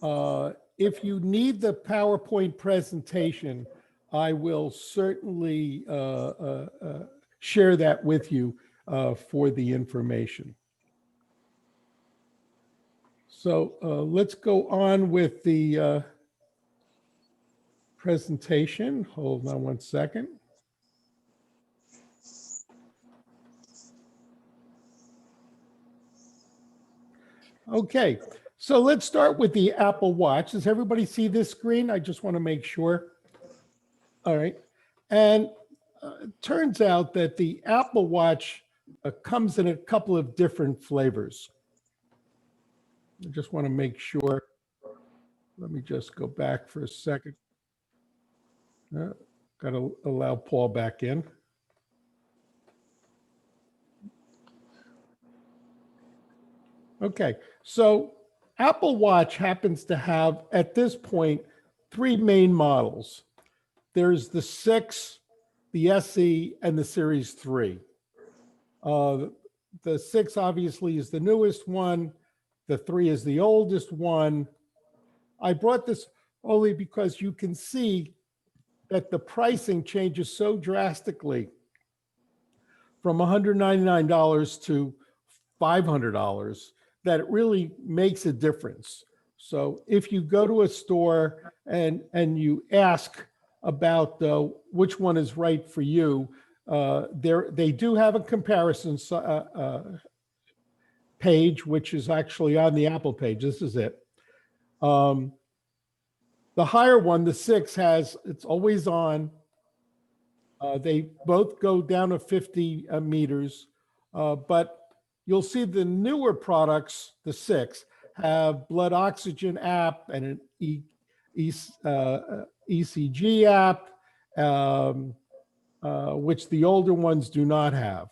If you need the PowerPoint presentation, I will certainly share that with you for the information. So let's go on with the presentation. Hold on one second. Okay, so let's start with the Apple Watch. Does everybody see this screen? I just want to make sure. All right, and it turns out that the Apple Watch comes in a couple of different flavors. I just want to make sure. Let me just go back for a second. Got to allow Paul back in. Okay, so Apple Watch happens to have, at this point, 3 main models. There's the 6, the SE, and the Series 3. The 6 obviously is the newest one. The 3 is the oldest one. I brought this only because you can see that the pricing changes so drastically from $199 to $500 that it really makes a difference. So if you go to a store and you ask about which one is right for you, they do have a comparison page, which is actually on the Apple page. This is it. The higher one, the 6, it's always on. They both go down to 50 meters, but you'll see the newer products, the 6, have blood oxygen app and an ECG app, which the older ones do not have.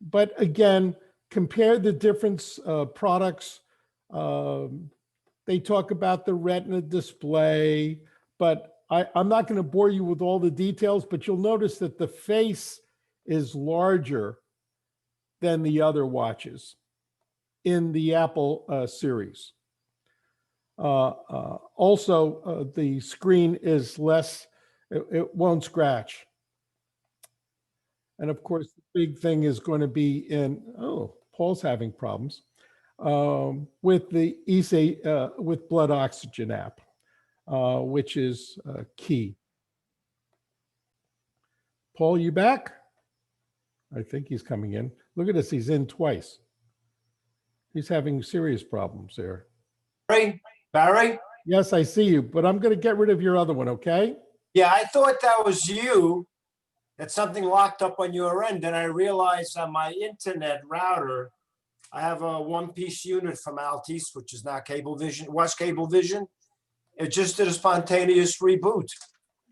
But again, compare the different products. They talk about the Retina display, but I'm not going to bore you with all the details, but you'll notice that the face is larger than the other watches in the Apple series. Also, the screen is less, it won't scratch. And of course, the big thing is going to be in, Paul's having problems, with the with blood oxygen app, which is key. Paul, you back? I think he's coming in. Look at this, he's in twice. He's having serious problems there. Barry? Yes, I see you, but I'm going to get rid of your other one, okay? Yeah, I thought that was you, that something locked up on your end. And I realized on my internet router, I have a one-piece unit from Altice, which is now Cablevision, was Cablevision. It just did a spontaneous reboot.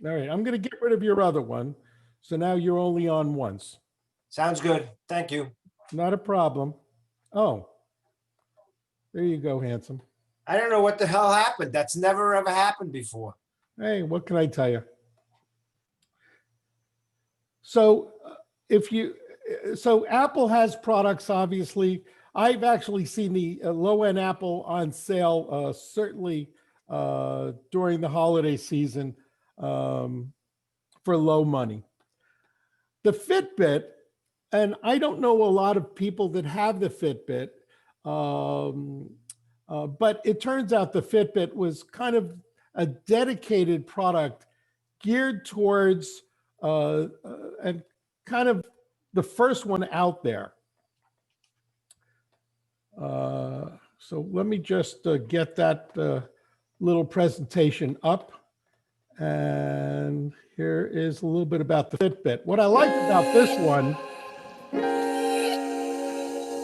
All right, I'm going to get rid of your other one. So now you're only on once. Sounds good. Thank you. Not a problem. Oh, there you go, handsome. I don't know what the hell happened. That's never ever happened before. Hey, what can I tell you? So so Apple has products, obviously. I've actually seen the low-end Apple on sale, certainly during the holiday season for low money. The Fitbit, and I don't know a lot of people that have the Fitbit, but it turns out the Fitbit was kind of a dedicated product geared towards and kind of the first one out there. So let me just get that little presentation up. And here is a little bit about the Fitbit. What I like about this one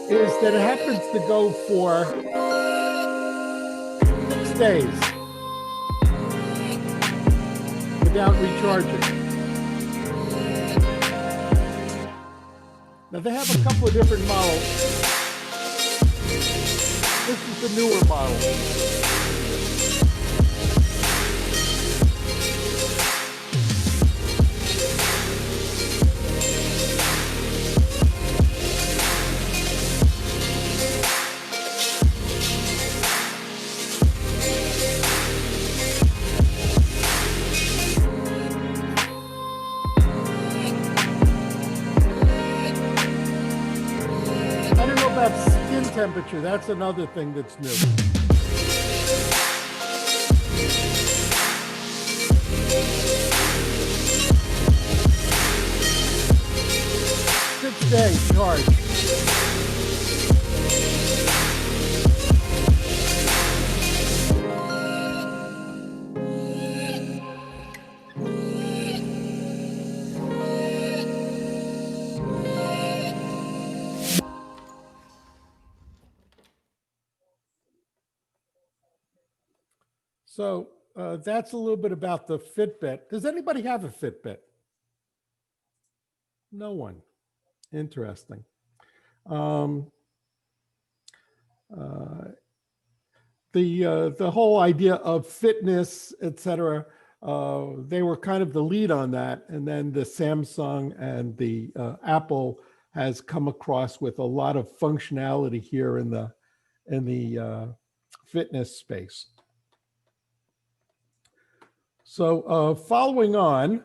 is that it happens to go for 6 days without recharging. Now they have a couple of different models. This is the newer model. temperature. That's another thing that's new. 6-day charge. So that's a little bit about the Fitbit. Does anybody have a Fitbit? No one. Interesting. The whole idea of fitness, et cetera, they were kind of the lead on that. And then the Samsung and the Apple has come across with a lot of functionality here in the fitness space. So following on,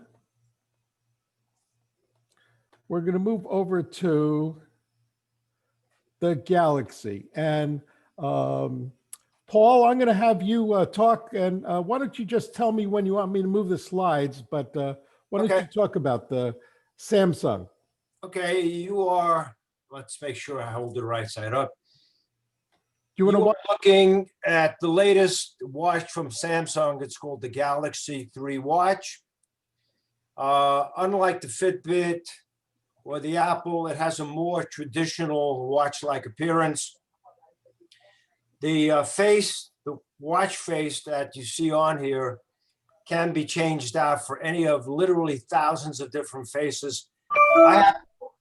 we're going to move over to the Galaxy. And Paul, I'm going to have you talk. And why don't you just tell me when you want me to move the slides? But why don't you talk about the Samsung? Okay, you are, let's make sure I hold the right side up. You want to are looking at the latest watch from Samsung. It's called the Galaxy 3 watch. Unlike the Fitbit or the Apple, it has a more traditional watch-like appearance. The watch face that you see on here can be changed out for any of literally thousands of different faces.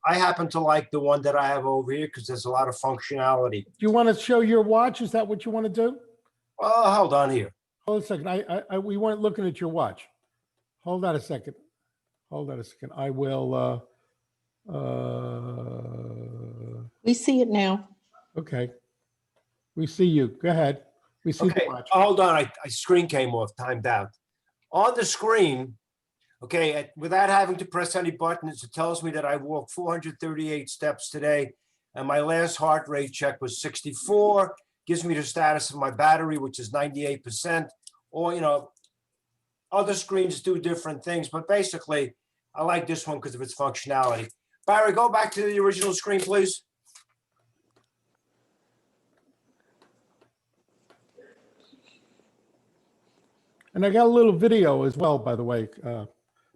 I happen to like the one that I have over here because there's a lot of functionality. Do you want to show your watch? Is that what you want to do? Well, hold on here. Hold a second. We weren't looking at your watch. Hold on a second. Hold on a second. I will. We see it now. Okay. We see you. Go ahead. We see the watch. Hold on. I screen came off, timed out. On the screen, okay, without having to press any buttons, it tells me that I walked 438 steps today, and my last heart rate check was 64. Gives me the status of my battery, which is 98%. Or, you know, other screens do different things, but basically, I like this one because of its functionality. Barry, go back to the original screen, please. And I got a little video as well, by the way,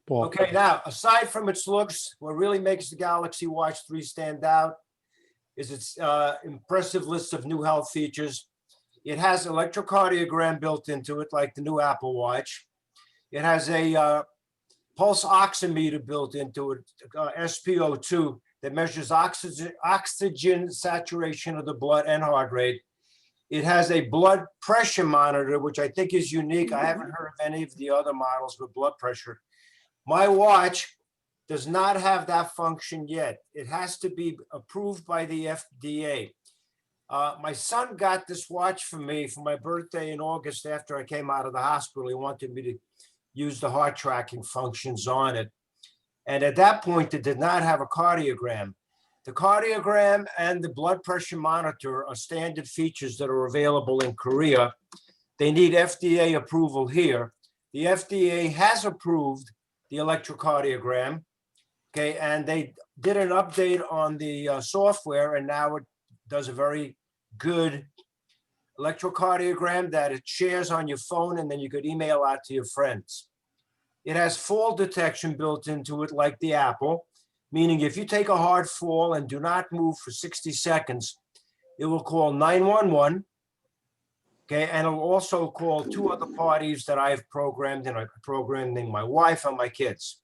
Paul. Okay, now, aside from its looks, what really makes the Galaxy Watch 3 stand out is its impressive list of new health features. It has electrocardiogram built into it, like the new Apple Watch. It has a pulse oximeter built into it, SpO2, that measures oxygen saturation of the blood and heart rate. It has a blood pressure monitor, which I think is unique. I haven't heard of any of the other models with blood pressure. My watch does not have that function yet. It has to be approved by the FDA. My son got this watch for me for my birthday in August after I came out of the hospital. He wanted me to use the heart tracking functions on it. And at that point, it did not have a cardiogram. The cardiogram and the blood pressure monitor are standard features that are available in Korea. They need FDA approval here. The FDA has approved the electrocardiogram, okay, and they did an update on the software, and now it does a very good electrocardiogram that it shares on your phone, and then you could email out to your friends. It has fall detection built into it like the Apple, meaning if you take a hard fall and do not move for 60 seconds, it will call 911, okay, and it'll also call 2 other parties that I've programmed, and I'm programming my wife and my kids.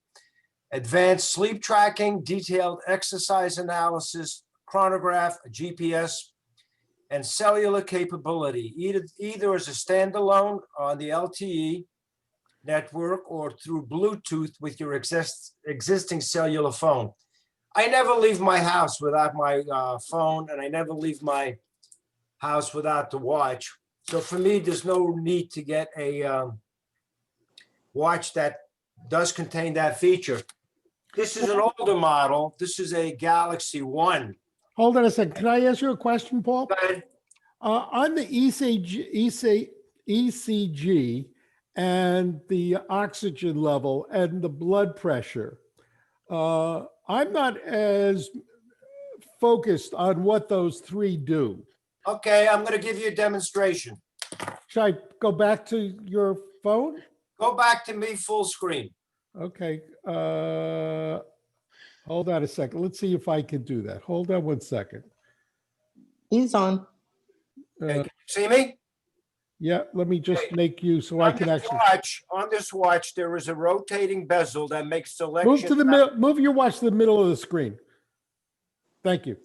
Advanced sleep tracking, detailed exercise analysis, chronograph, GPS, and cellular capability, either as a standalone on the LTE network or through Bluetooth with your existing cellular phone. I never leave my house without my phone, and I never leave my house without the watch. So for me, there's no need to get a watch that does contain that feature. This is an older model. This is a Galaxy 1. Hold on a second. Can I ask you a question, Paul? Go ahead. On the ECG and the oxygen level and the blood pressure, I'm not as focused on what those three do. Okay, I'm going to give you a demonstration. Should I go back to your phone? Go back to me full screen. Okay. Hold on a second. Let's see if I can do that. Hold on one second. He's on. Okay, Uh, can you see me? yeah, let me just Okay. make you so I can actually On this watch, there is a rotating bezel that makes selection. move to the middle. Move your watch to the middle of the screen. Thank you.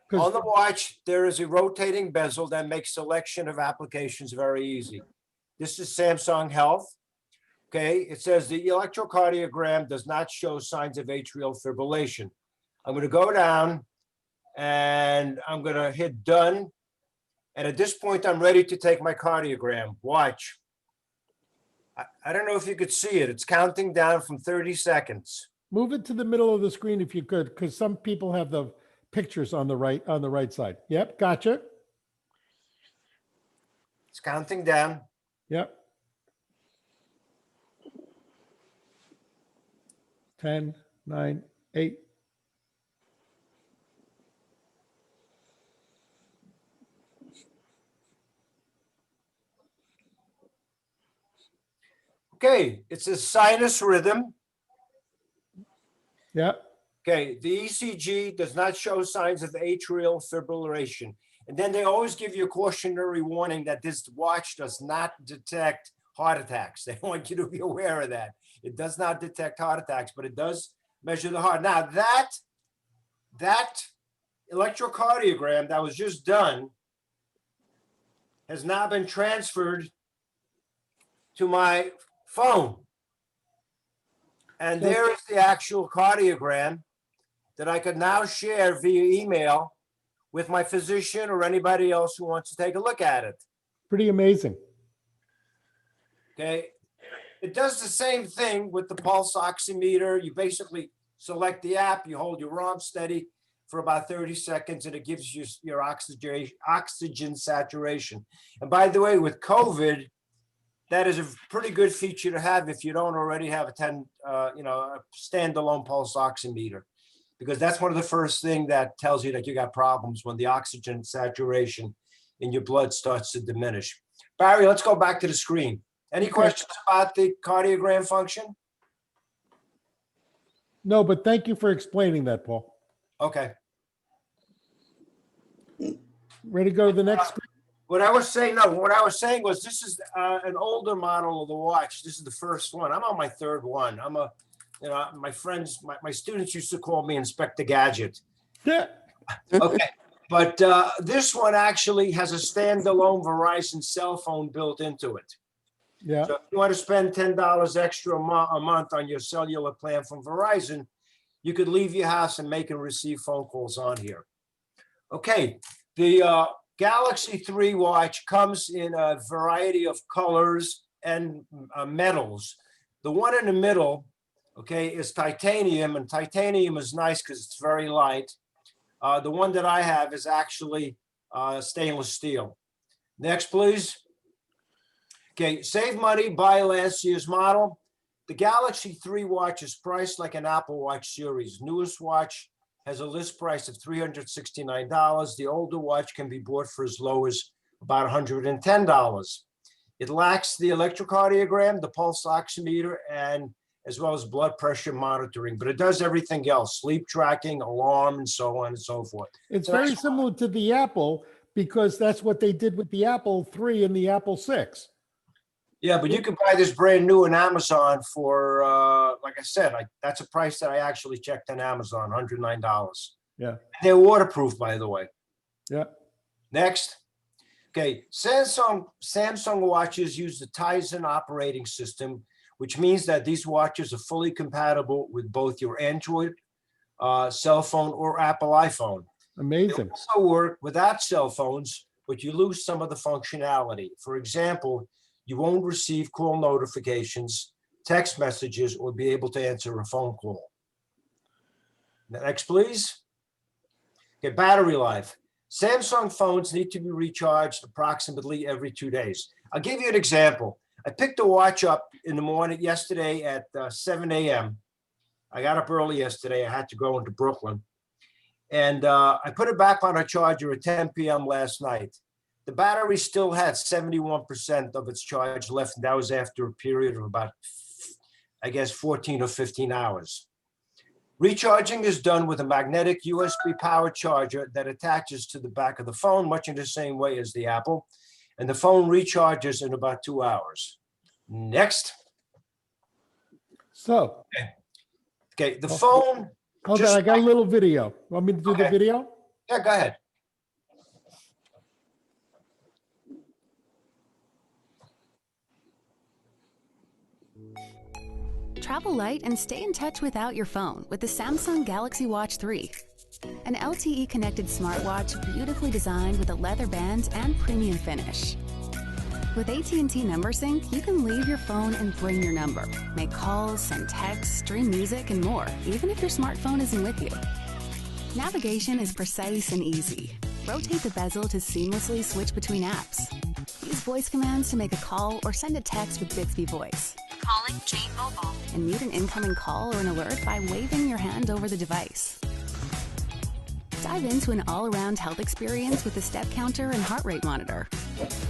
'Cause- On the watch, there is a rotating bezel that makes selection of applications very easy. This is Samsung Health. Okay, it says the electrocardiogram does not show signs of atrial fibrillation. I'm going to go down and I'm going to hit done. And at this point, I'm ready to take my cardiogram. Watch. I don't know if you could see it. It's counting down from 30 seconds. Move it to the middle of the screen if you could, because some people have the pictures on the right side. Yep, gotcha. It's counting down. Yep. 10, 9, 8. Okay, it's a sinus rhythm. Yep. Okay, the ECG does not show signs of atrial fibrillation. And then they always give you a cautionary warning that this watch does not detect heart attacks. They want you to be aware of that. It does not detect heart attacks, but it does measure the heart. Now that electrocardiogram that was just done has now been transferred to my phone. And there is the actual cardiogram that I could now share via email with my physician or anybody else who wants to take a look at it. Pretty amazing. Okay. It does the same thing with the pulse oximeter. You basically select the app, you hold your arm steady for about 30 seconds, and it gives you your oxygen saturation. And by the way, with COVID, that is a pretty good feature to have if you don't already have a standalone pulse oximeter, because that's one of the first things that tells you that you got problems when the oxygen saturation in your blood starts to diminish. Barry, let's go back to the screen. Any questions about the cardiogram function? No, but thank you for explaining that, Paul. Okay. Ready to go to the next screen? What I was saying was this is an older model of the watch. This is the first one. I'm on my third one. My friends, my students used to call me Inspector Gadget. Yeah. Okay. But this one actually has a standalone Verizon cell phone built into it. Yeah. So if you want to spend $10 extra a month on your cellular plan from Verizon, you could leave your house and make and receive phone calls on here. Okay. The Galaxy 3 watch comes in a variety of colors and metals. The one in the middle, okay, is titanium, and titanium is nice because it's very light. The one that I have is actually stainless steel. Next, please. Okay, save money, buy last year's model. The Galaxy 3 watch is priced like an Apple Watch series. Newest watch has a list price of $369. The older watch can be bought for as low as about $110. It lacks the electrocardiogram, the pulse oximeter, and as well as blood pressure monitoring, but it does everything else: sleep tracking, alarm, and so on and so forth. It's very similar to the Apple, because that's what they did with the Apple III and the Apple VI. Yeah, but you can buy this brand new on Amazon for, like I said, that's a price that I actually checked on Amazon, $109. Yeah. They're waterproof, by the way. Yeah. Next. Okay, Samsung watches use the Tizen operating system, which means that these watches are fully compatible with both your Android cell phone or Apple iPhone. Amazing. They also work without cell phones, but you lose some of the functionality. For example, you won't receive call notifications, text messages, or be able to answer a phone call. Next, please. Okay, battery life. Samsung phones need to be recharged approximately every 2 days. I'll give you an example. I picked the watch up in the morning yesterday at 7 a.m. I got up early yesterday. I had to go into Brooklyn. And I put it back on a charger at 10 p.m. last night. The battery still had 71% of its charge left. And that was after a period of about, I guess, 14 or 15 hours. Recharging is done with a magnetic USB powered charger that attaches to the back of the phone, much in the same way as the Apple. And the phone recharges in about 2 hours. Next. So, Okay, the phone. hold on, I got a little video. Want me to do the Okay. video? Yeah, go ahead. Travel light and stay in touch without your phone with the Samsung Galaxy Watch 3. An LTE connected smartwatch beautifully designed with a leather band and premium finish. With AT&T Number Sync, you can leave your phone and bring your number, make calls, send texts, stream music, and more, even if your smartphone isn't with you. Navigation is precise and easy. Rotate the bezel to seamlessly switch between apps. Use voice commands to make a call or send a text with Bixby Voice. Calling Jane Mobile. And mute an incoming call or an alert by waving your hand over the device. Dive into an all-around health experience with a step counter and heart rate monitor.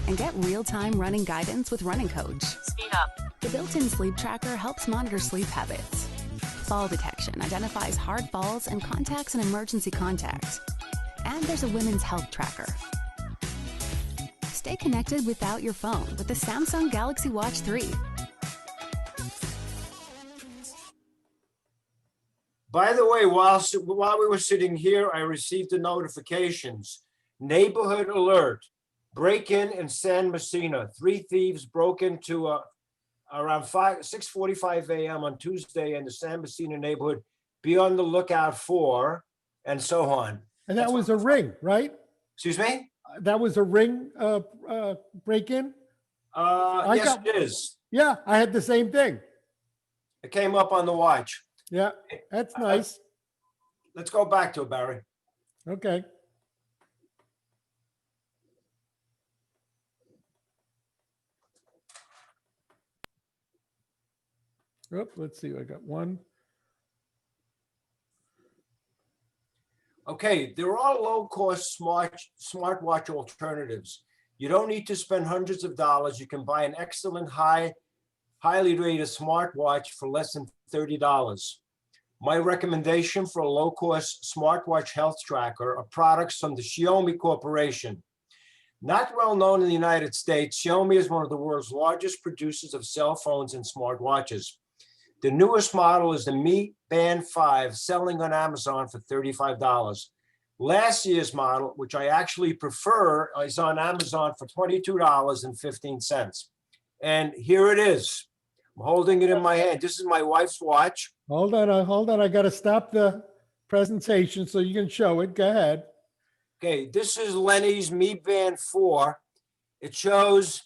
And get real-time running guidance with Running Coach. Speed up. The built-in sleep tracker helps monitor sleep habits. Fall detection identifies hard falls and contacts an emergency contact. And there's a women's health tracker. Stay connected without your phone with the Samsung Galaxy Watch 3. By the way, while we were sitting here, I received the notifications. Neighborhood alert. Break-in in San Messina. 3 thieves broke into around 6:45 a.m. on Tuesday in the San Messina neighborhood. Be on the lookout for, and so on. And that was a Ring, right? Excuse me? That was a Ring break-in? Yes, it is. Yeah, I had the same thing. It came up on the watch. Yeah, that's nice. Let's go back to it, Barry. Okay. Oop, let's see, I got one. Okay, there are low-cost smartwatch alternatives. You don't need to spend hundreds of dollars. You can buy an excellent highly rated smartwatch for less than $30. My recommendation for a low-cost smartwatch health tracker are products from the Xiaomi Corporation. Not well known in the United States, Xiaomi is one of the world's largest producers of cell phones and smartwatches. The newest model is the Mi Band 5, selling on Amazon for $35. Last year's model, which I actually prefer, is on Amazon for $22.15. And here it is. I'm holding it in my hand. This is my wife's watch. Hold on. I got to stop the presentation so you can show it. Go ahead. Okay, this is Lenny's Mi Band 4. It shows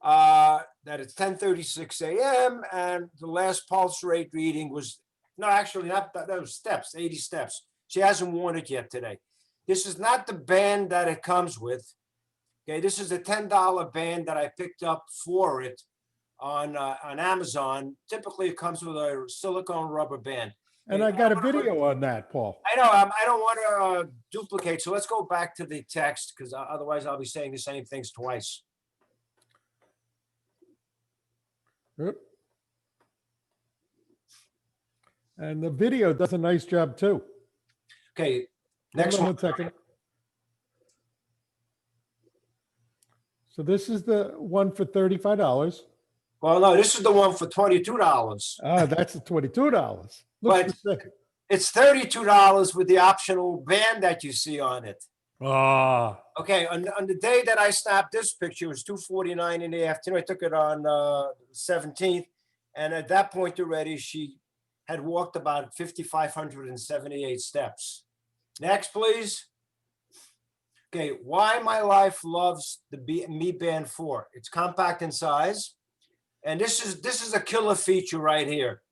that it's 10:36 a.m. and the last pulse rate reading was, no, actually not that was steps, 80 steps. She hasn't worn it yet today. This is not the band that it comes with. Okay, this is a $10 band that I picked up for it on Amazon. Typically, it comes with a silicone rubber band. And I got a video on that, Paul. I know, I don't want to duplicate, so let's go back to the text because otherwise I'll be saying the same things twice. Oop. And the video does a nice job too. Okay, next Hold on one. 1 second. So this is the one for $35. Well, no, this is the one for $22. Ah, that's the $22. But- It's $32 with the optional band that you see on it. Ah, Okay, on the day that I snapped this picture, it was 2:49 in the afternoon. I took it on 17th. And at that point already, she had walked about 5,578 steps. Next, please. Okay, why my life loves the Mi Band 4. It's compact in size. And this is a killer feature right here.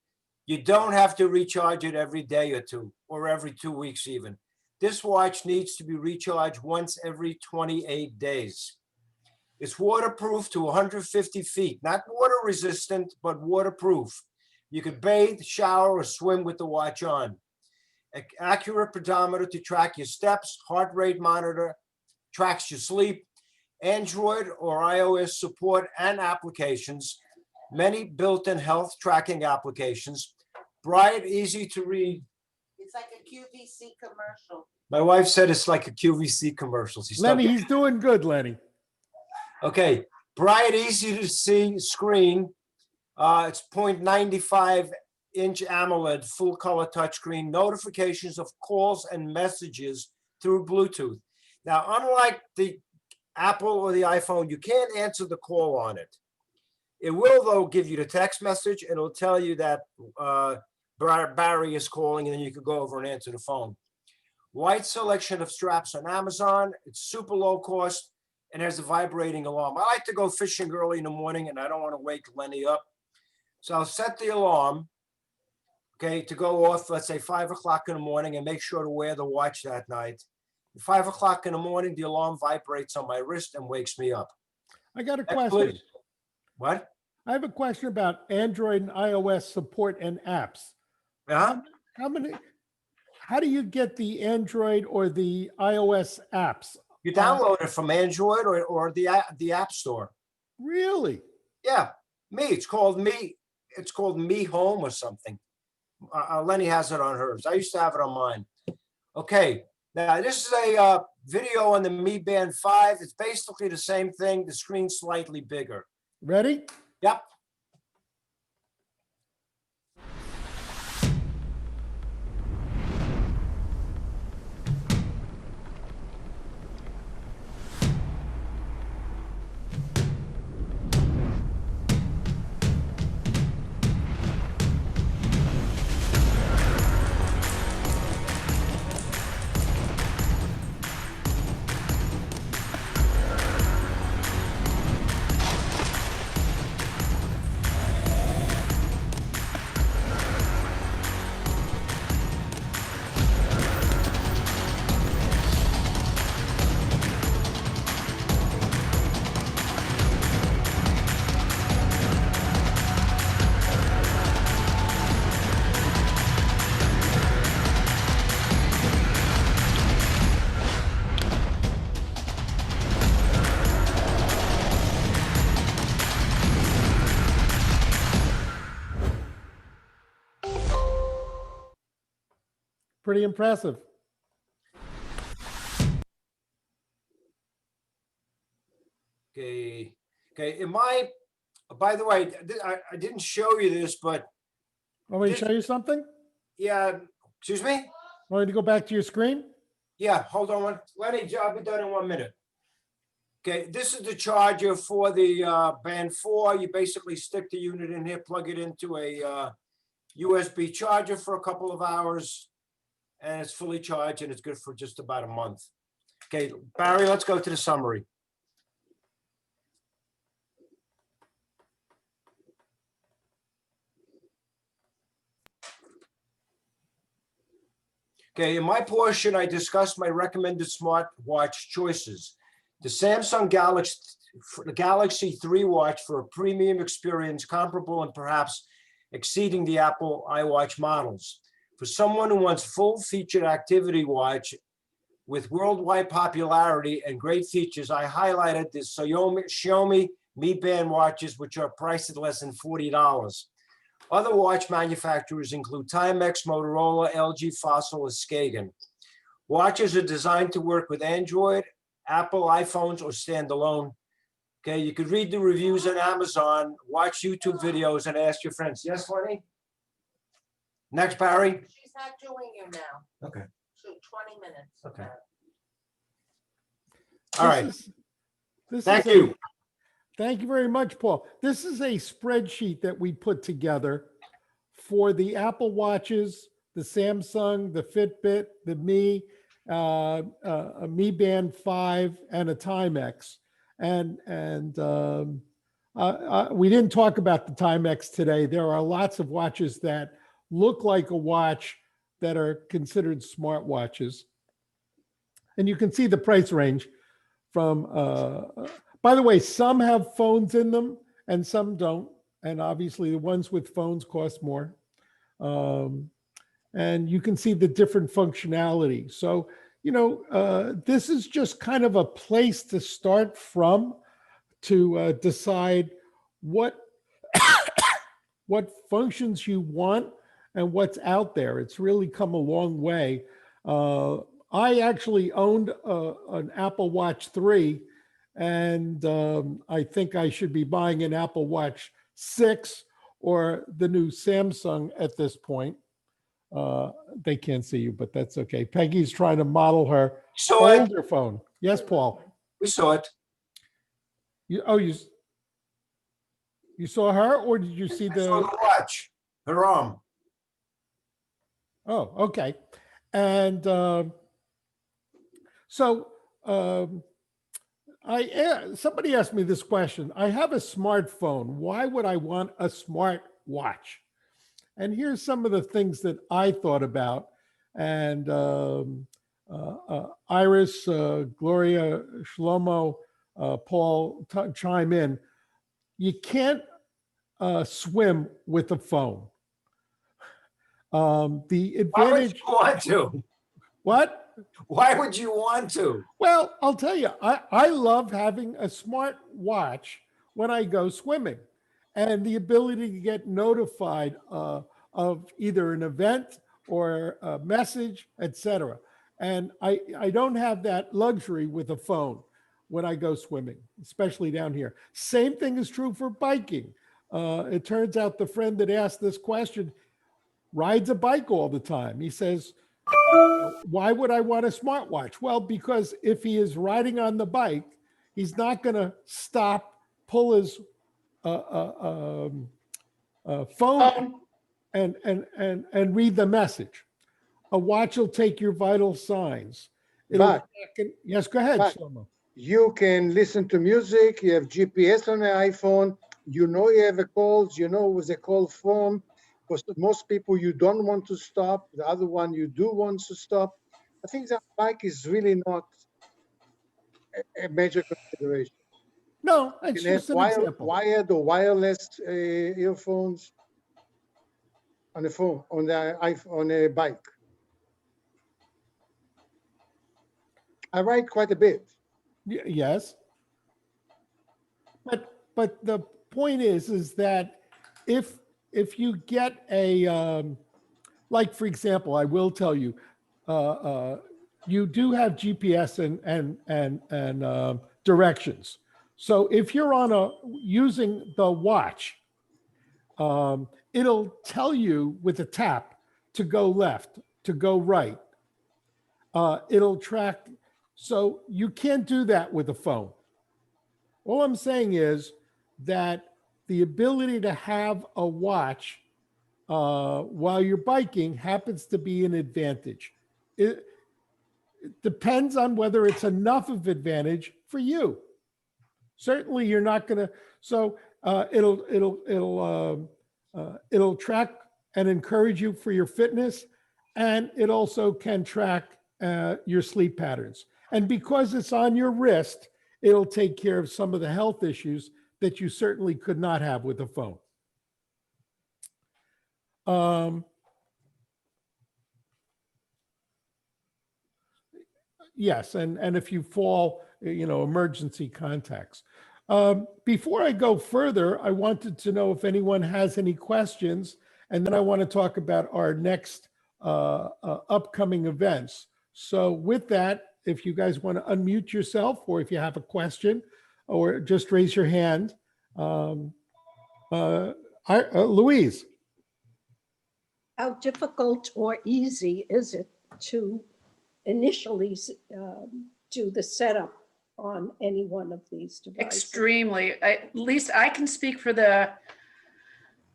You don't have to recharge it every day or two, or every 2 weeks even. This watch needs to be recharged once every 28 days. It's waterproof to 150 feet, not water resistant, but waterproof. You could bathe, shower, or swim with the watch on. Accurate pedometer to track your steps, heart rate monitor, tracks your sleep, Android or iOS support and applications, many built-in health tracking applications, bright, easy to read. It's like a QVC commercial. My wife said it's like a QVC commercial. She's Lenny, he's doing good, Lenny. Okay, bright, easy to see screen. It's 0.95-inch AMOLED, full color touchscreen, notifications of calls and messages through Bluetooth. Now, unlike the Apple or the iPhone, you can't answer the call on it. It will, though, give you the text message, and it'll tell you that Barry is calling, and then you can go over and answer the phone. Wide selection of straps on Amazon. It's super low cost and has a vibrating alarm. I like to go fishing early in the morning, and I don't want to wake Lenny up. So I'll set the alarm, okay, to go off, let's say 5 o'clock in the morning, and make sure to wear the watch that night. At 5 o'clock in the morning, the alarm vibrates on my wrist and wakes me up. I got a Next, question. please. What? I have a question about Android and iOS support and apps. Uh-huh. How do you get the Android or the iOS apps? You download it from Android or the App Store. Really? Yeah, it's called Me. It's called Me Home or something. Lenny has it on hers. I used to have it on mine. Okay, now this is a video on the Mi Band 5. It's basically the same thing. The screen's slightly bigger. Ready? Yep. Pretty impressive. Okay. Okay. By the way, I didn't show you this, but Want me to show you something? yeah, excuse me? Want me to go back to your screen? Yeah, hold on Lenny, I'll be done in 1 minute. Okay, this is the charger for the Band 4. You basically stick the unit in here, plug it into a USB charger for a couple of hours, and it's fully charged, and it's good for just about a month. Okay, Barry, let's go to the summary. Okay, in my portion, I discussed my recommended smartwatch choices. The Samsung Galaxy 3 watch for a premium experience comparable and perhaps exceeding the Apple iWatch models. For someone who wants full-featured activity watch with worldwide popularity and great features, I highlighted the Xiaomi Mi Band watches, which are priced at less than $40. Other watch manufacturers include Timex, Motorola, LG, Fossil, or Skagen. Watches are designed to work with Android, Apple, iPhones, or standalone. Okay, you could read the reviews on Amazon, watch YouTube videos, and ask your friends. Yes, Lenny? Next, Barry. She's not doing you now. Okay. So 20 minutes. Okay. All right. Thank you. Thank you very much, Paul. This is a spreadsheet that we put together for the Apple Watches, the Samsung, the FitBit, the a Mi Band 5, and a Timex. And we didn't talk about the Timex today. There are lots of watches that look like a watch that are considered smartwatches. And you can see the price range from, by the way, some have phones in them and some don't. And obviously the ones with phones cost more. And you can see the different functionality. So, this is just kind of a place to start from to decide what what functions you want and what's out there. It's really come a long way. I actually owned an Apple Watch 3, and I think I should be buying an Apple Watch 6 or the new Samsung at this point. They can't see you, but that's okay. Peggy's trying to model her older phone. Yes, Paul. We saw it. You saw her, or did you see I saw the watch, her arm. Oh, okay. And somebody asked me this question. I have a smartphone. Why would I want a smart watch? And here's some of the things that I thought about. And Iris, Gloria, Shlomo, Paul, chime in. You can't swim with a phone. The advantage. Why would you want to? What? Why would you want to? Well, I'll tell you, I love having a smart watch when I go swimming, and the ability to get notified of either an event or a message, etc. And I don't have that luxury with a phone when I go swimming, especially down here. Same thing is true for biking. It turns out the friend that asked this question rides a bike all the time. He says, why would I want a smartwatch? Well, because if he is riding on the bike, he's not going to stop, pull his phone and read the message. A watch will take your vital signs. Yes, go ahead, Shlomo. You can listen to music. You have GPS on the iPhone. You know you have a calls. You know with a call from. Because most people you don't want to stop. The other one you do want to stop. I think that bike is really not a major consideration. No, it's just an example. Wired or wireless earphones on the phone, on the iPhone, on a bike. I ride quite a bit. Yes, but the point is that if you get a like, for example, I will tell you, you do have GPS and directions. So if you're using the watch, it'll tell you with a tap to go left, to go right. It'll track. So you can't do that with a phone. All I'm saying is that the ability to have a watch while you're biking happens to be an advantage. It depends on whether it's enough of advantage for you. Certainly, you're not going to. So it'll track and encourage you for your fitness, and it also can track your sleep patterns. And because it's on your wrist, it'll take care of some of the health issues that you certainly could not have with a phone. Yes, and if you fall, emergency contacts. Before I go further, I wanted to know if anyone has any questions, and then I want to talk about our next upcoming events. So with that, if you guys want to unmute yourself, or if you have a question, or just raise your hand. Louise. How difficult or easy is it to initially do the setup on any one of these devices? Extremely. At least I can speak for the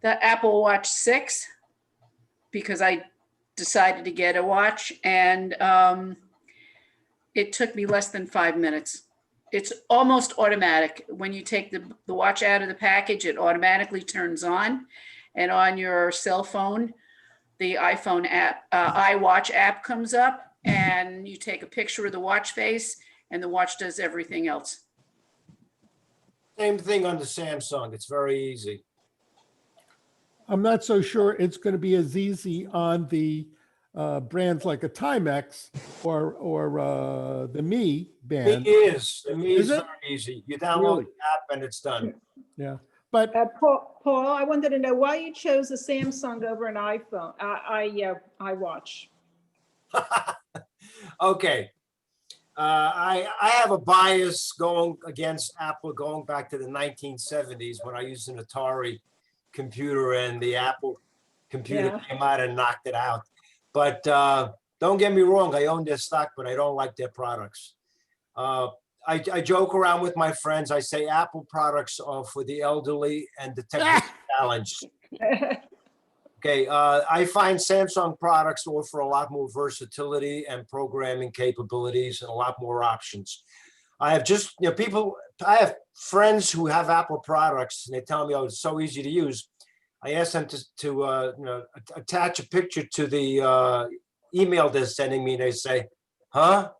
Apple Watch 6 because I decided to get a watch, and it took me less than 5 minutes. It's almost automatic. When you take the watch out of the package, it automatically turns on. And on your cell phone, the iPhone app, iWatch app comes up. and you take a picture of the watch face, and the watch does everything else. Same thing on the Samsung. It's very easy. I'm not so sure it's going to be as easy on the brands like a Timex or the Me band. The Me Is is it? very easy. You download Really? the app and it's done. Yeah, but Paul, I wanted to know why you chose a Samsung over an iPhone, iWatch. Okay. I have a bias going against Apple going back to the 1970s when I used an Atari computer and the Apple computer Yeah. came out and knocked it out. But don't get me wrong, I own their stock, but I don't like their products. I joke around with my friends. I say Apple products are for the elderly and the technically challenged. Okay, I find Samsung products offer a lot more versatility and programming capabilities and a lot more options. I have just, I have friends who have Apple products and they tell me, oh, it's so easy to use. I ask them to attach a picture to the email they're sending me. And they say, huh?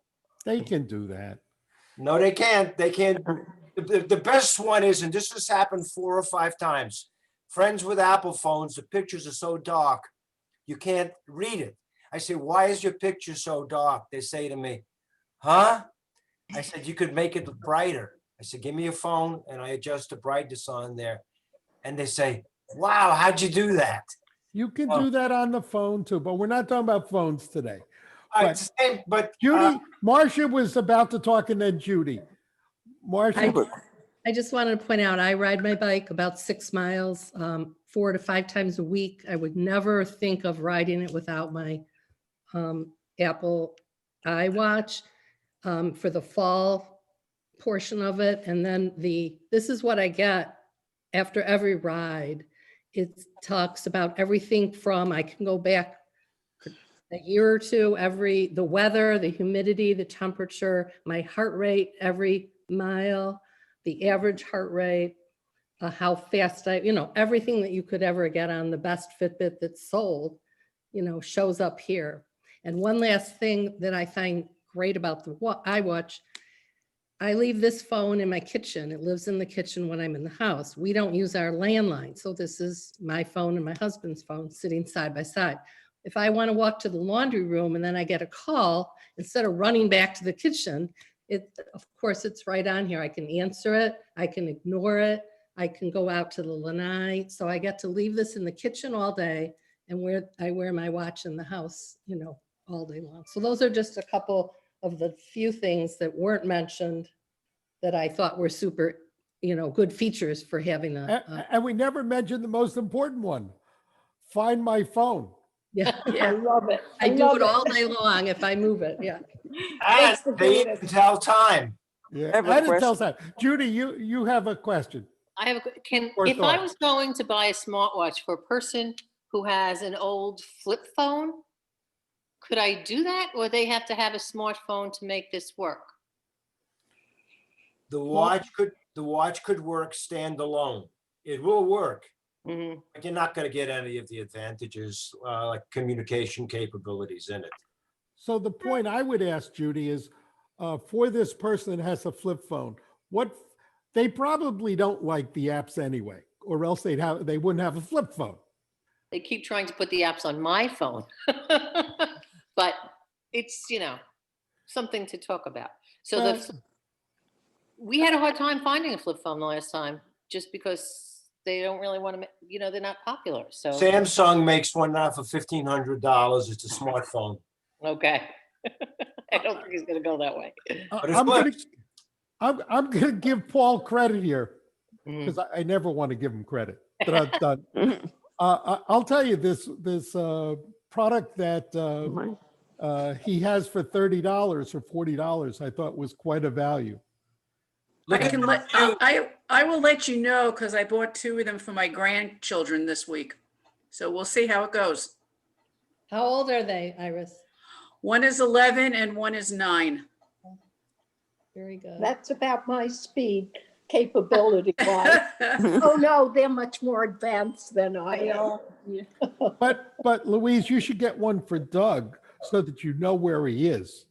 they can do that. No, they can't. They can't. The best one is, and this has happened 4 or 5 times. Friends with Apple phones, the pictures are so dark, you can't read it. I say, why is your picture so dark? They say to me, huh? I said, you could make it brighter. I said, give me your phone and I adjust the brightness on there. And they say, wow, how'd you do that? You can do that on the phone too, but we're not talking about phones today. But Judy, Marcia was about to talk, and then Judy. Marcia, I just wanted to point out, I ride my bike about 6 miles, 4 to 5 times a week. I would never think of riding it without my Apple iWatch for the fall portion of it. And then this is what I get after every ride. It talks about everything from, I can go back a year or two, the weather, the humidity, the temperature, my heart rate every mile, the average heart rate, how fast everything that you could ever get on the best Fitbit that's sold, shows up here. And one last thing that I find great about the iWatch, I leave this phone in my kitchen. It lives in the kitchen when I'm in the house. We don't use our landline. So this is my phone and my husband's phone sitting side by side. If I want to walk to the laundry room and then I get a call, instead of running back to the kitchen, of course, it's right on here. I can answer it. I can ignore it. I can go out to the lanai. So I get to leave this in the kitchen all day and I wear my watch in the house, all day long. So those are just a couple of the few things that weren't mentioned that I thought were super, good features for having and we never mentioned the most important one. Find my phone. yeah. I love it. I do it all day long if I move it. Yeah. and That's the they even greatest. tell time. Yeah, I have a and it question. tells that. Judy, you have a question. I have, Or if thought. I was going to buy a smartwatch for a person who has an old flip phone, could I do that? Or they have to have a smartphone to make this work? The watch could work standalone. It will work, Mhm. but you're not going to get any of the advantages like communication capabilities in it. So the point I would ask Judy is, for this person that has a flip phone, they probably don't like the apps anyway, or else they wouldn't have a flip phone. They keep trying to put the apps on my phone. But it's, something to talk about. So Well, we had a hard time finding a flip phone the last time, just because they don't really want to, they're not popular. So, Samsung makes one now for $1,500. It's a smartphone. okay. I don't think he's going to go that way. But it's I'm gonna, good. I'm gonna give Paul credit here Mhm. because I never want to give him credit. Dun. I'll tell you this product that he has for $30 or $40, I thought was quite a value. Look I at can the let, review. I will let you know because I bought 2 of them for my grandchildren this week. So we'll see how it goes. How old are they, Iris? One is 11 and one is 9. Very good. That's about my speed capability wise. Oh, no, they're much more advanced than I am. But Louise, you should get one for Doug so that you know where he is.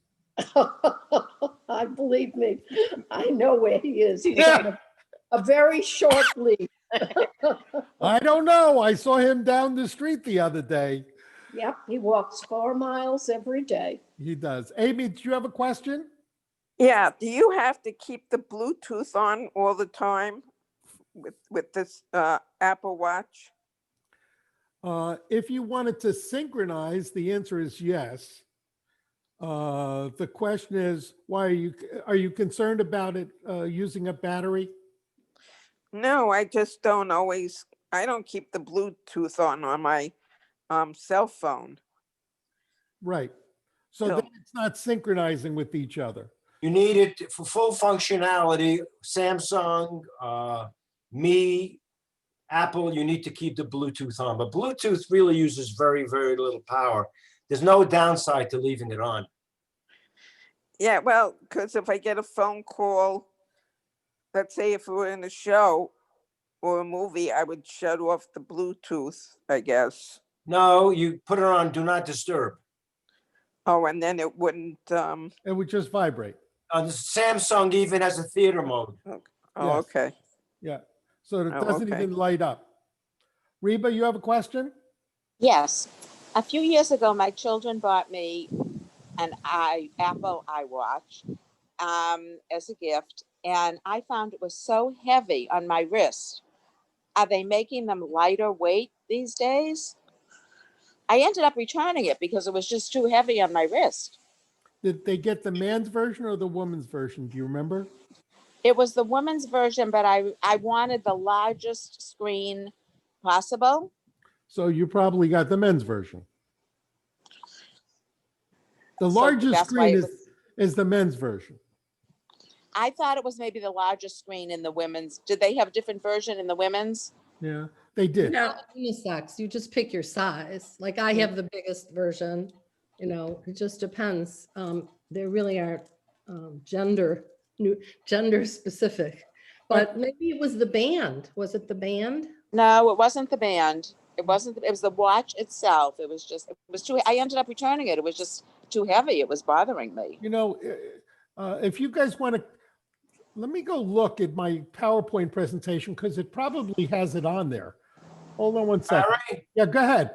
I believe me, I know where he is. He's on a very short leash. I don't know. I saw him down the street the other day. Yep, he walks 4 miles every day. He does. Amy, do you have a question? Yeah, do you have to keep the Bluetooth on all the time with this Apple Watch? If you wanted to synchronize, the answer is yes. The question is, why are you concerned about it using a battery? No, I just don't always, I don't keep the Bluetooth on my cell phone. Right. So So- then it's not synchronizing with each other. You need it for full functionality. Samsung, me, Apple, you need to keep the Bluetooth on. But Bluetooth really uses very, very little power. There's no downside to leaving it on. Yeah, well, because if I get a phone call, let's say if we were in a show or a movie, I would shut off the Bluetooth, I guess. No, you put it on Do Not Disturb. Oh, and then it wouldn't, It would just vibrate. The Samsung even has a theater mode. oh, Yes. okay. Yeah. So it Oh, doesn't okay. even light up. Reba, you have a question? Yes. A few years ago, my children bought me an Apple iWatch as a gift, and I found it was so heavy on my wrist. Are they making them lighter weight these days? I ended up returning it because it was just too heavy on my wrist. Did they get the man's version or the woman's version? Do you remember? It was the woman's version, but I wanted the largest screen possible. So you probably got the men's version. The So largest that's why screen it is the men's version. I thought it was maybe the largest screen in the women's. Did they have a different version in the women's? Yeah, they did. No, unisex, you just pick your size. Like I have the biggest version, it just depends. There really aren't gender specific, but maybe it was the band. Was it the band? No, it wasn't the band. It wasn't, it was the watch itself. It was too, I ended up returning it. It was just too heavy. It was bothering me. If you guys want to, let me go look at my PowerPoint presentation because it probably has it on there. Hold on one second. All right. Yeah, go ahead.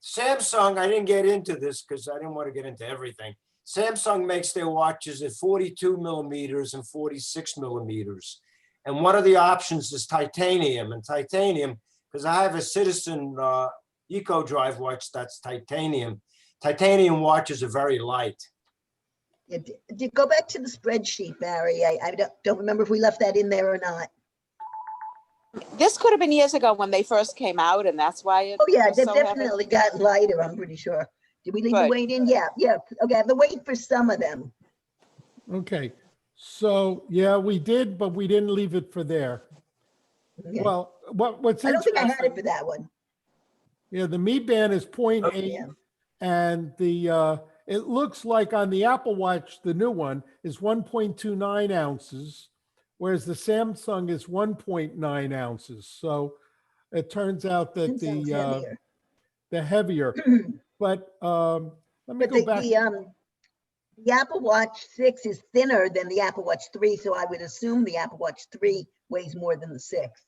Samsung, I didn't get into this because I didn't want to get into everything. Samsung makes their watches at 42 millimeters and 46 millimeters. And one of the options is titanium. And titanium, because I have a Citizen Eco Drive watch that's titanium. Titanium watches are very light. Yeah, go back to the spreadsheet, Barry. I don't remember if we left that in there or not. This could have been years ago when they first came out, and that's why it Oh, yeah, was they've so heavy. definitely gotten lighter, I'm pretty sure. Did we leave the Good. weight in? Yeah. Okay, the weight for some of them. Okay. So, yeah, we did, but we didn't leave it for there. Okay. Well, what's I don't think I had interesting- it for that one. Yeah, the Mi Band is 0.8, Yeah. and the it looks like on the Apple Watch, the new one is 1.29 ounces, whereas the Samsung is 1.9 ounces. So it turns out that Samsung's heavier. the heavier. But let me But go back. the Apple Watch 6 is thinner than the Apple Watch 3, so I would assume the Apple Watch 3 weighs more than the 6.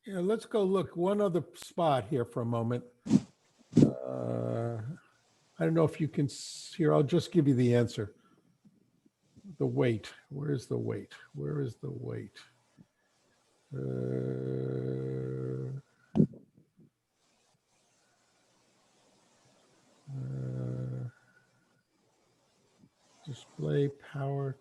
Yeah, let's go look one other spot here for a moment. I don't know if you can here. I'll just give you the answer. The weight. Where's the weight? Where is the weight? Display power.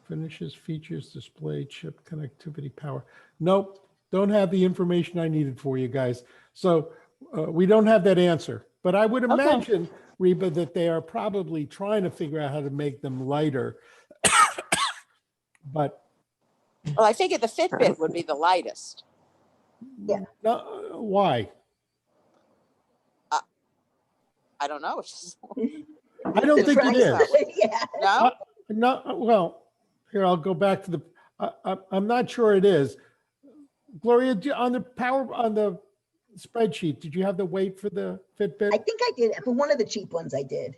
Finishes, features, display, chip, connectivity, power. Nope, don't have the information I needed for you guys. So we don't have that answer. But I would imagine, Reba, that they are probably trying to figure out how to make them lighter. But Well, I figured the Fitbit would be the lightest. Yeah. no, why? I don't know. It's just- I don't think it is. Yeah. No? No, well, here, I'll go back to I'm not sure it is. Gloria, on the spreadsheet, did you have the weight for the Fitbit? I think I did. For one of the cheap ones, I did.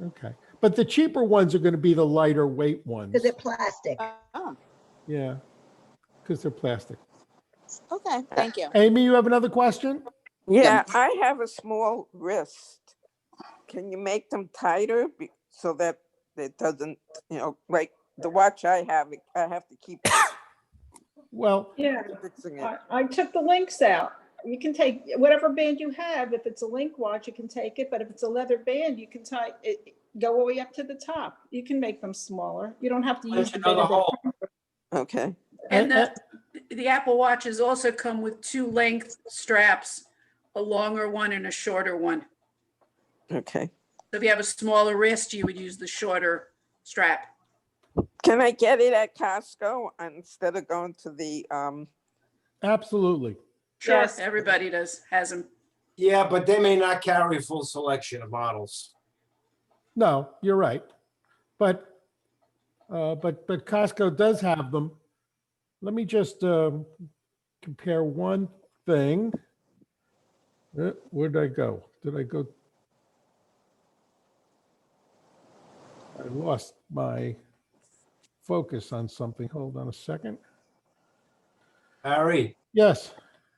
Okay, but the cheaper ones are going to be the lighter weight ones. Because they're plastic. Oh, Yeah, because they're plastic. okay, thank you. Amy, you have another question? Yeah, I have a small wrist. Can you make them tighter so that it doesn't, like the watch I have to keep Well, Yeah, fixing it. I took the links out. You can take whatever band you have. If it's a link watch, you can take it, but if it's a leather band, you can tie it, go all the way up to the top. You can make them smaller. You don't have to use the band. Okay. And the Apple Watches also come with 2 length straps, a longer one and a shorter one. Okay. So if you have a smaller wrist, you would use the shorter strap. Can I get it at Costco instead of going to the absolutely. Sure, Yes. everybody has them. Yeah, but they may not carry a full selection of models. No, you're right. But Costco does have them. Let me just compare one thing. Where did I go? Did I go? I lost my focus on something. Hold on a second. Harry, Yes.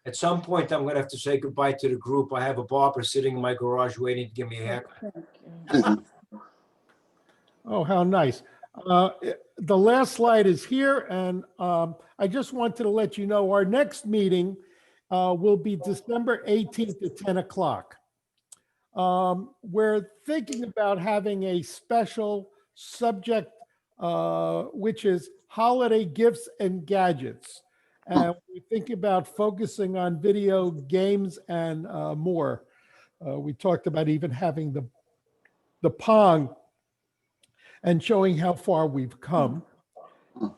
at some point, I'm gonna have to say goodbye to the group. I have a barber sitting in my garage waiting to give me a haircut. Oh, how nice. The last slide is here, and I just wanted to let you know our next meeting will be December 18th at 10 o'clock. We're thinking about having a special subject, which is holiday gifts and gadgets. And we're thinking about focusing on video games and more. We talked about even having the Pong and showing how far we've come.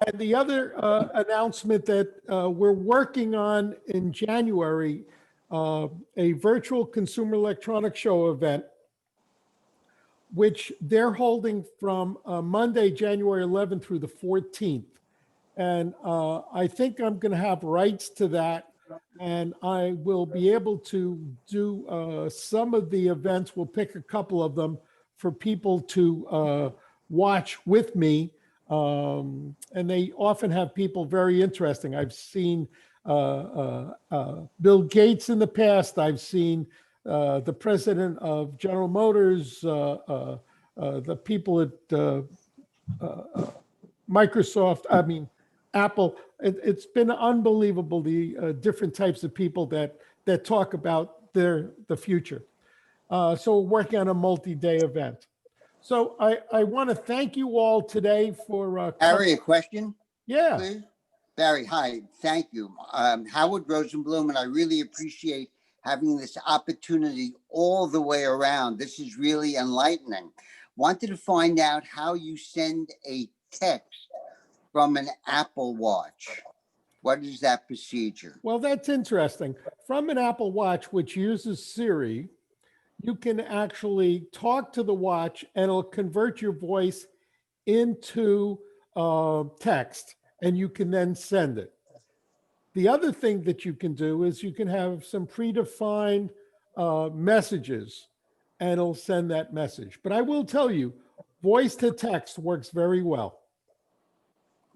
And the other announcement that we're working on in January, a virtual Consumer Electronics Show event, which they're holding from Monday, January 11th through the 14th. And I think I'm going to have rights to that. And I will be able to do some of the events. We'll pick a couple of them for people to watch with me. And they often have people very interesting. I've seen Bill Gates in the past. I've seen the president of General Motors, the people at Microsoft, Apple. It's been unbelievable, the different types of people that talk about the future. So we're working on a multi-day event. So I want to thank you all today for Barry, a question? Yeah. Please? Barry, hi, thank you. Howard Rosenblum, and I really appreciate having this opportunity all the way around. This is really enlightening. Wanted to find out how you send a text from an Apple Watch. What is that procedure? Well, that's interesting. From an Apple Watch, which uses Siri, you can actually talk to the watch and it'll convert your voice into text, and you can then send it. The other thing that you can do is you can have some predefined messages and it'll send that message. But I will tell you, voice to text works very well.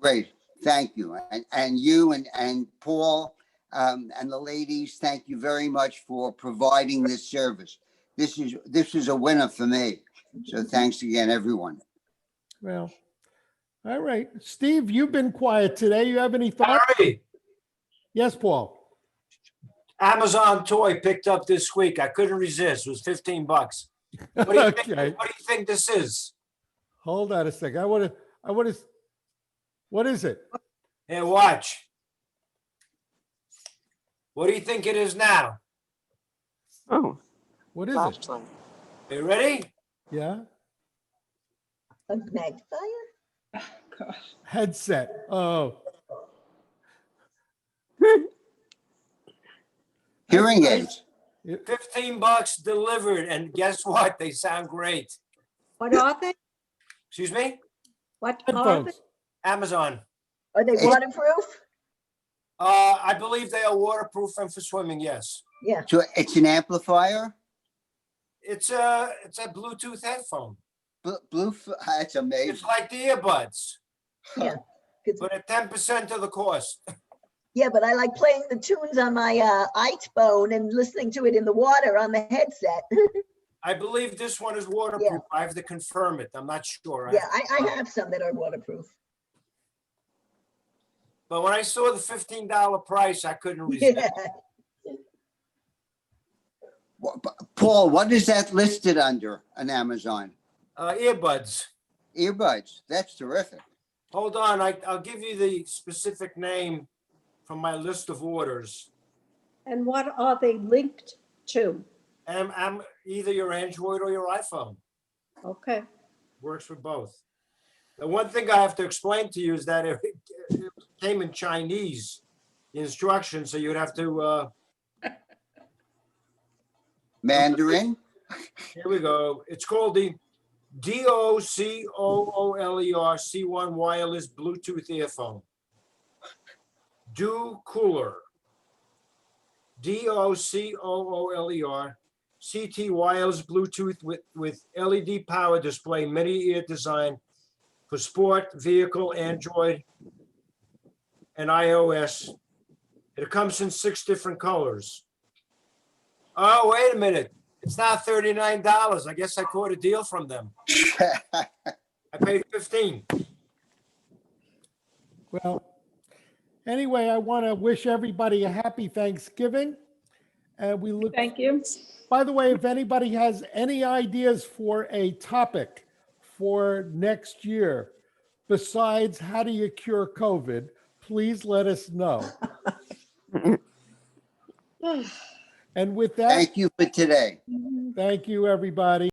Great, thank you. And you and Paul and the ladies, thank you very much for providing this service. This is a winner for me. So thanks again, everyone. Well, all right. Steve, you've been quiet today. You have any thoughts? Harry, Yes, Paul. Amazon toy picked up this week. I couldn't resist. It was $15. What do you think? Okay. What do you think this is? Hold on a second. I want to, what is it? Here, watch. What do you think it is now? Oh, What is it? You ready? Yeah. A magnifier? Headset. Oh, Hearing aids. $15 delivered, and guess what? They sound great. What are they? Excuse me? What are they? headphones. Amazon. Are they waterproof? I believe they are waterproof and for swimming, yes. Yeah, So it's an amplifier? It's a Bluetooth headphone. That's amazing. It's like the earbuds, yeah. but at 10% of the cost. Yeah, but I like playing the tunes on my iPhone and listening to it in the water on the headset. I believe this one is waterproof. I have to confirm it. I'm not sure. Yeah, I have some that are waterproof. But when I saw the $15 price, I couldn't resist. Yeah. Paul, what is that listed under on Amazon? Earbuds. Earbuds. That's terrific. Hold on, I'll give you the specific name from my list of orders. And what are they linked to? I'm either your Android or your iPhone. Okay. Works for both. The one thing I have to explain to you is that it came in Chinese, the instructions, so you'd have to. Mandarin? Here we go. It's called the DOCOOLER C1 wireless Bluetooth earphone. Do Cooler. DOCOOLER CT wireless Bluetooth with LED power display, mini ear design for sport, vehicle, Android, and iOS. It comes in 6 different colors. Oh, wait a minute. It's now $39. I guess I caught a deal from them. I paid $15. Well, anyway, I want to wish everybody a happy Thanksgiving. And we look. Thank you. By the way, if anybody has any ideas for a topic for next year, besides how do you cure COVID, please let us know. And with that, Thank you for today. thank you, everybody.